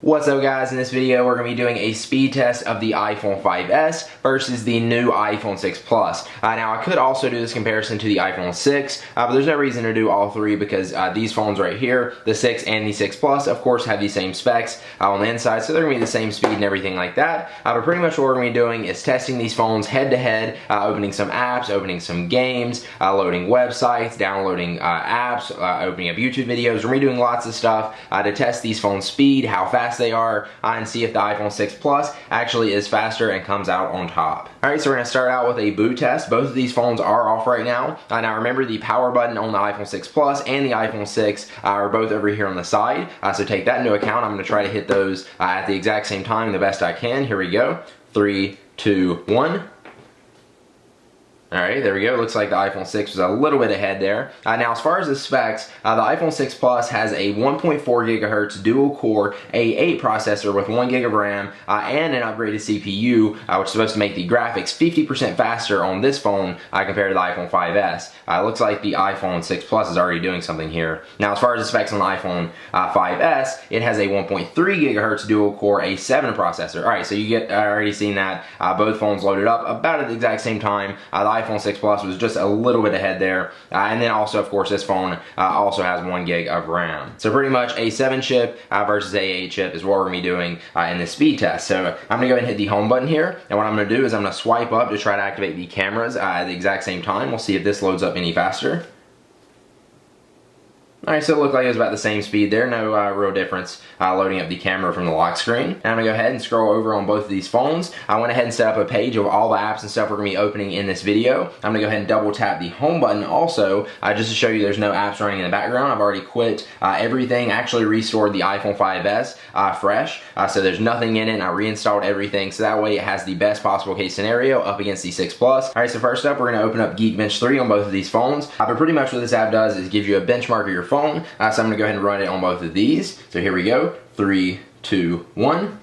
What's up guys, in this video we're going to be doing a speed test of the iPhone 5s versus the new iPhone 6 Plus. Now I could also do this comparison to the iPhone 6, but there's no reason to do all three because these phones right here, the 6 and the 6 Plus, of course have the same specs on the inside, so they're going to be the same speed and everything like that. But pretty much what we're going to be doing is testing these phones head to head, opening some apps, opening some games, loading websites, downloading apps, opening up YouTube videos. We're going to be doing lots of stuff to test these phones' speed, how fast they are, and see if the iPhone 6 Plus actually is faster and comes out on top. Alright, so we're going to start out with a boot test. Both of these phones are off right now. Now remember, the power button on the iPhone 6 Plus and the iPhone 6 are both over here on the side, so take that into account. I'm going to try to hit those at the exact same time the best I can. Here we go. 3, 2, 1. Alright, there we go. Looks like the iPhone 6 was a little bit ahead there. Now, as far as the specs, the iPhone 6 Plus has a 1.4 gigahertz dual-core A8 processor with 1 gig of RAM and an upgraded CPU, which is supposed to make the graphics 50% faster on this phone compared to the iPhone 5s. It looks like the iPhone 6 Plus is already doing something here. Now, as far as the specs on the iPhone 5s, it has a 1.3 gigahertz dual-core A7 processor. Alright, so you get already seen that both phones loaded up about at the exact same time. The iPhone 6 Plus was just a little bit ahead there, and then also, of course, this phone also has 1 gig of RAM. So pretty much A7 chip versus A8 chip is what we're going to be doing in this speed test. So I'm going to go ahead and hit the home button here, and what I'm going to do is I'm going to swipe up to try to activate the cameras at the exact same time. We'll see if this loads up any faster. Alright, so it looked like it was about the same speed there, no real difference loading up the camera from the lock screen. And I'm going to go ahead and scroll over on both of these phones. I went ahead and set up a page of all the apps and stuff we're going to be opening in this video. I'm going to go ahead and double tap the home button also, just to show you there's no apps running in the background. I've already quit everything, actually restored the iPhone 5s fresh, so there's nothing in it, and I reinstalled everything, so that way it has the best possible case scenario up against the 6 Plus. Alright, so first up we're going to open up Geekbench 3 on both of these phones, but pretty much what this app does is give you a benchmark of your phone. So I'm going to go ahead and run it on both of these. So here we go. 3, 2, 1.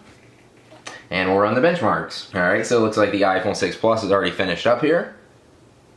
And we'll run the benchmarks. Alright, so it looks like the iPhone 6 Plus is already finished up here.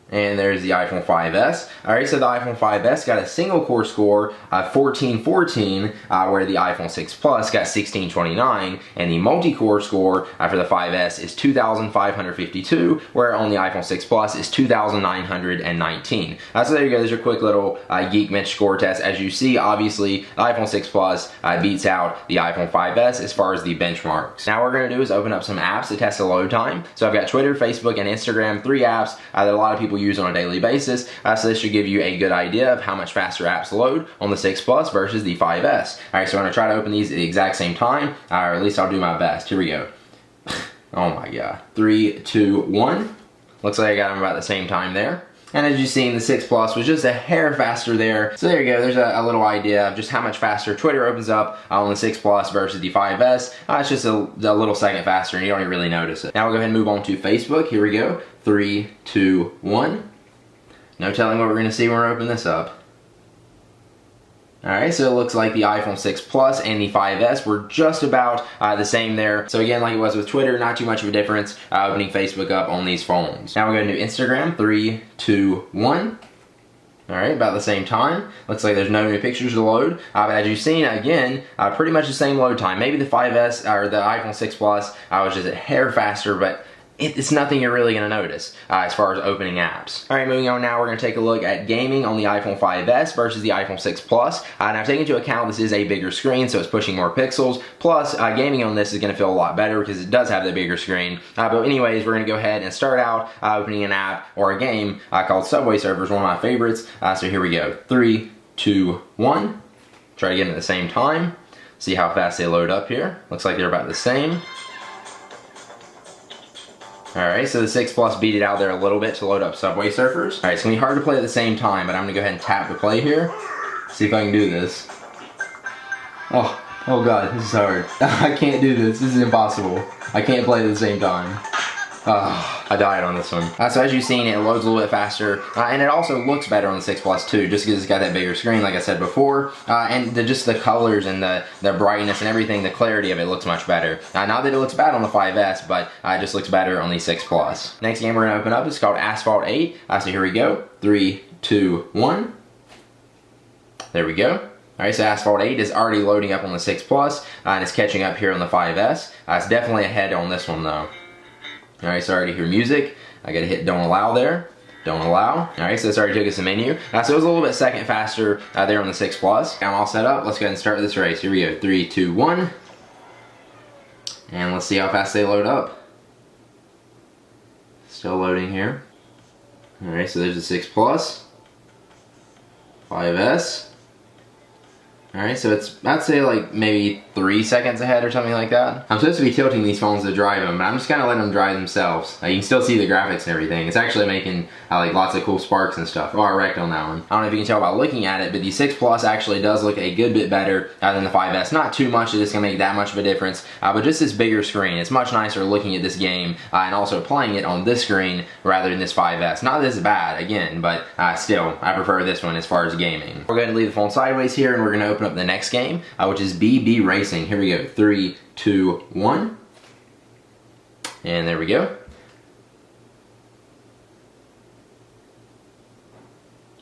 And there's the iPhone 5s. Alright, so the iPhone 5s got a single core score of 1414, where the iPhone 6 Plus got 1629, and the multi-core score for the 5s is 2552, where on the iPhone 6 Plus is 2919. So there you go, there's your quick little Geekbench score test. As you see, obviously, the iPhone 6 Plus beats out the iPhone 5s as far as the benchmarks. Now what we're going to do is open up some apps to test the load time. So I've got Twitter, Facebook, and Instagram, 3 apps that a lot of people use on a daily basis, so this should give you a good idea of how much faster apps load on the 6 Plus versus the 5s. Alright, so I'm going to try to open these at the exact same time, or at least I'll do my best. Here we go. Oh my god. 3, 2, 1. Looks like I got them about the same time there. And as you've seen, the 6 Plus was just a hair faster there. So there you go, there's a little idea of just how much faster Twitter opens up on the 6 Plus versus the 5s. It's just a little second faster, and you don't even really notice it. Now we'll go ahead and move on to Facebook. Here we go. 3, 2, 1. No telling what we're going to see when we open this up. Alright, so it looks like the iPhone 6 Plus and the 5s were just about the same there. So again, like it was with Twitter, not too much of a difference opening Facebook up on these phones. Now we're going to do Instagram. 3, 2, 1. Alright, about the same time. Looks like there's no new pictures to load. But as you've seen, again, pretty much the same load time. Maybe the 5s or the iPhone 6 Plus was just a hair faster, but it's nothing you're really going to notice as far as opening apps. Alright, moving on now, we're going to take a look at gaming on the iPhone 5s versus the iPhone 6 Plus. Now take into account this is a bigger screen, so it's pushing more pixels, plus gaming on this is going to feel a lot better because it does have the bigger screen. But anyways, we're going to go ahead and start out opening an app or a game called Subway Surfers, one of my favorites. So here we go. 3, 2, 1. Try to get them at the same time. See how fast they load up here. Looks like they're about the same. Alright, so the 6 Plus beat it out there a little bit to load up Subway Surfers. Alright, it's going to be hard to play at the same time, but I'm going to go ahead and tap to play here. See if I can do this. Oh god, this is hard. I can't do this. This is impossible. I can't play at the same time. I died on this one. So as you've seen, it loads a little bit faster, and it also looks better on the 6 Plus too, just because it's got that bigger screen, like I said before, and just the colors and the brightness and everything, the clarity of it looks much better. Not that it looks bad on the 5s, but it just looks better on the 6 Plus. Next game we're going to open up is called Asphalt 8. So here we go. 3, 2, 1. There we go. Alright, so Asphalt 8 is already loading up on the 6 Plus, and it's catching up here on the 5S. It's definitely ahead on this one though. Alright, so I already hear music. I gotta hit don't allow there. Don't allow. Alright, so this already took us a menu. So it was a little bit second faster there on the 6 Plus. I'm all set up. Let's go ahead and start this race. Here we go. 3, 2, 1. And let's see how fast they load up. Still loading here. Alright, so there's the 6 Plus. 5S. Alright, so it's, I'd say like maybe 3 seconds ahead or something like that. I'm supposed to be tilting these phones to drive them, but I'm just kind of letting them drive themselves. You can still see the graphics and everything. It's actually making like lots of cool sparks and stuff. Oh, I wrecked on that one. I don't know if you can tell by looking at it, but the 6 Plus actually does look a good bit better than the 5S. Not too much that it's going to make that much of a difference, but just this bigger screen. It's much nicer looking at this game and also playing it on this screen rather than this 5S. Not that it's bad, again, but still, I prefer this one as far as gaming. We're going to leave the phone sideways here, and we're going to open up the next game, which is BB Racing. Here we go. 3, 2, 1. And there we go.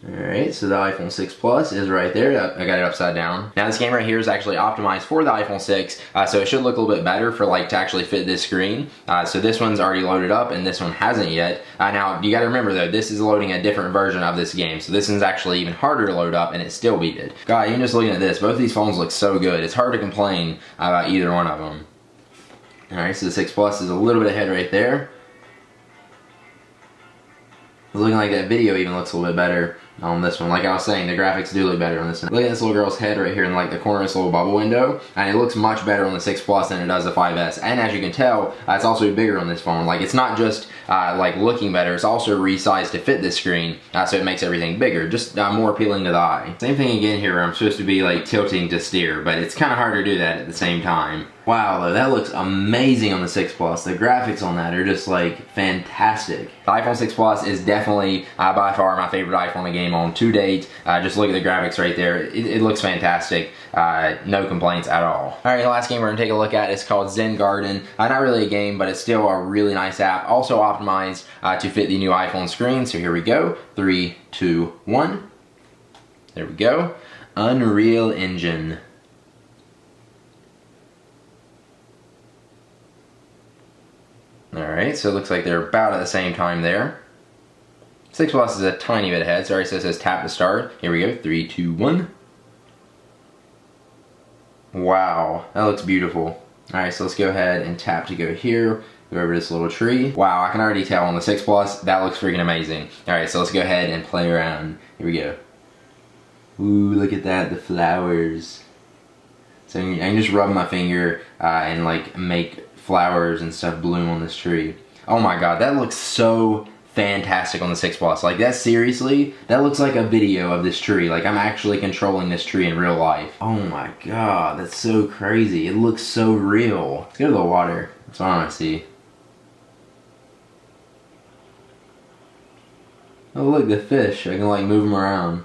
Alright, so the iPhone 6 Plus is right there. I got it upside down. Now this game right here is actually optimized for the iPhone 6, so it should look a little bit better for like to actually fit this screen. So this one's already loaded up and this one hasn't yet. Now you gotta remember though, this is loading a different version of this game, so this one's actually even harder to load up and it still beat it. God, even just looking at this, both of these phones look so good. It's hard to complain about either one of them. Alright, so the 6 Plus is a little bit ahead right there. It's looking like that video even looks a little bit better on this one. Like I was saying, the graphics do look better on this one. Look at this little girl's head right here in like the corner of this little bubble window, and it looks much better on the 6 Plus than it does the 5S. And as you can tell, it's also bigger on this phone. Like it's not just like looking better, it's also resized to fit this screen, so it makes everything bigger, just more appealing to the eye. Same thing again here where I'm supposed to be like tilting to steer, but it's kind of hard to do that at the same time. Wow, though, that looks amazing on the 6 Plus. The graphics on that are just like fantastic. The iPhone 6 Plus is definitely by far my favorite iPhone to game on to date. Just look at the graphics right there. It looks fantastic. No complaints at all. Alright, the last game we're going to take a look at is called Zen Garden. Not really a game, but it's still a really nice app. Also optimized to fit the new iPhone screen. So here we go. 3, 2, 1. There we go. Unreal Engine. Alright, so it looks like they're about at the same time there. 6 Plus is a tiny bit ahead. Sorry, so it says tap to start. Here we go. 3, 2, 1. Wow, that looks beautiful. Alright, so let's go ahead and tap to go here. Go over this little tree. Wow, I can already tell on the 6 Plus, that looks freaking amazing. Alright, so let's go ahead and play around. Here we go. Ooh, look at that, the flowers. So I can just rub my finger and like make flowers and stuff bloom on this tree. Oh my god, that looks so fantastic on the 6 Plus. Like that, seriously, that looks like a video of this tree. Like I'm actually controlling this tree in real life. Oh my god, that's so crazy. It looks so real. Let's go to the water. That's what I want to see. Oh look, the fish. I can like move them around.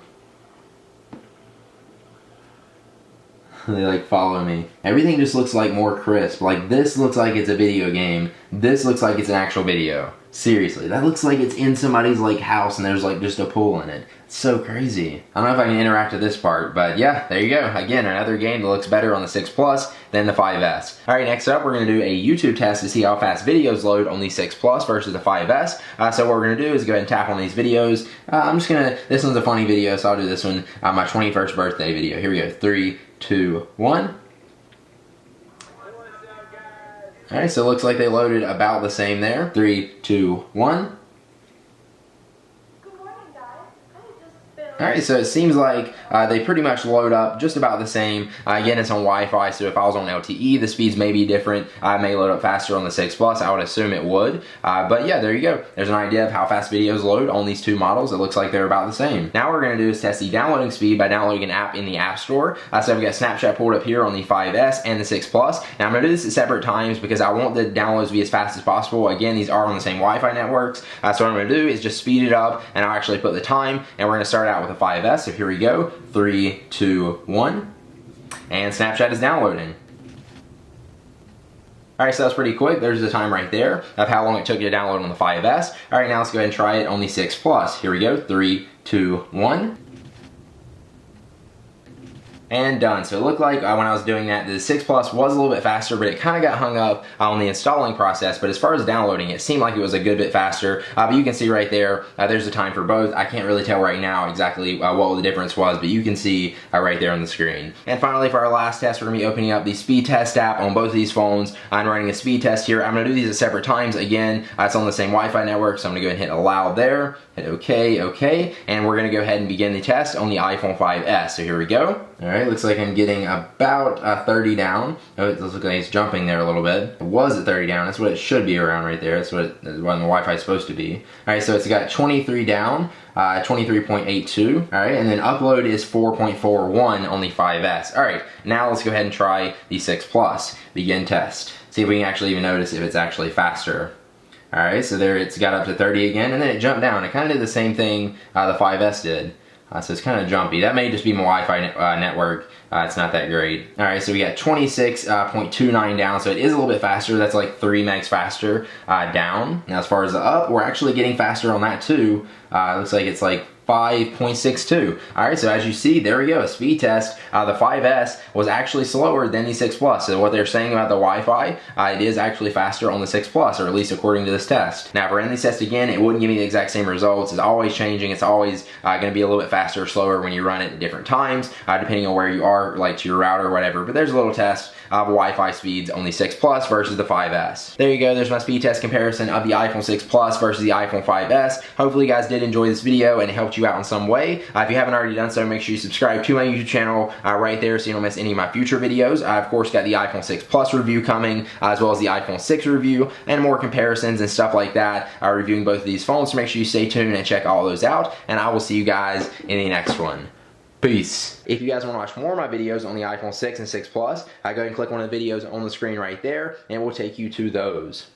They like follow me. Everything just looks like more crisp. Like this looks like it's a video game. This looks like it's an actual video. Seriously, that looks like it's in somebody's like house and there's like just a pool in it. It's so crazy. I don't know if I can interact with this part, but yeah, there you go. Again, another game that looks better on the 6 Plus than the 5S. Alright, next up we're going to do a YouTube test to see how fast videos load on the 6 Plus versus the 5S. So what we're going to do is go ahead and tap on these videos. I'm just going to, this one's a funny video, so I'll do this one, my 21st birthday video. Here we go. 3, 2, 1. Alright, so it looks like they loaded about the same there. 3, 2, 1. Alright, so it seems like they pretty much load up just about the same. Again, it's on Wi-Fi, so if I was on LTE, the speeds may be different. I may load up faster on the 6 Plus. I would assume it would. But yeah, there you go. There's an idea of how fast videos load on these two models. It looks like they're about the same. Now what we're going to do is test the downloading speed by downloading an app in the App Store. So we've got Snapchat pulled up here on the 5S and the 6 Plus. Now I'm going to do this at separate times because I want the downloads to be as fast as possible. Again, these are on the same Wi-Fi networks. So what I'm going to do is just speed it up, and I'll actually put the time, and we're going to start out with the 5S. So here we go. 3, 2, 1. And Snapchat is downloading. Alright, so that's pretty quick. There's the time right there of how long it took you to download on the 5S. Alright, now let's go ahead and try it on the 6 Plus. Here we go. 3, 2, 1. and done. So it looked like when I was doing that, the 6 Plus was a little bit faster, but it kind of got hung up on the installing process. But as far as downloading, it seemed like it was a good bit faster. But you can see right there, there's the time for both. I can't really tell right now exactly what the difference was, but you can see right there on the screen. And finally, for our last test, we're going to be opening up the speed test app on both of these phones. I'm running a speed test here. I'm going to do these at separate times. Again, it's on the same Wi-Fi network, so I'm going to go ahead and hit allow there. Hit OK, OK, and we're going to go ahead and begin the test on the iPhone 5S. So here we go. All right, looks like I'm getting about 30 down. Oh, it looks like it's jumping there a little bit. It was at 30 down. That's what it should be around right there. That's what the Wi-Fi is supposed to be. All right, so it's got 23 down, 23.82. All right, and then upload is 4.41 on the 5S. All right, now let's go ahead and try the 6 Plus. Begin test. See if we can actually even notice if it's actually faster. Alright, so there it's got up to 30 again, and then it jumped down. It kind of did the same thing the 5S did. So it's kind of jumpy. That may just be my Wi-Fi network. It's not that great. Alright, so we got 26.29 down, so it is a little bit faster. That's like 3 megs faster down. Now as far as the up, we're actually getting faster on that too. Looks like it's like 5.62. Alright, so as you see, there we go, a speed test. The 5S was actually slower than the 6 Plus. So what they're saying about the Wi-Fi, it is actually faster on the 6 Plus, or at least according to this test. Now, if I ran this test again, it wouldn't give me the exact same results. It's always changing. It's always going to be a little bit faster or slower when you run it at different times, depending on where you are, like to your router or whatever. But there's a little test of Wi-Fi speeds on the 6 Plus versus the 5S. There you go. There's my speed test comparison of the iPhone 6 Plus versus the iPhone 5S. Hopefully you guys did enjoy this video and it helped you out in some way. If you haven't already done so, make sure you subscribe to my YouTube channel right there so you don't miss any of my future videos. I, of course, got the iPhone 6 Plus review coming, as well as the iPhone 6 review, and more comparisons and stuff like that, reviewing both of these phones. So make sure you stay tuned and check all those out, and I will see you guys in the next one. Peace. If you guys want to watch more of my videos on the iPhone 6 and 6 Plus, go ahead and click one of the videos on the screen right there, and it will take you to those.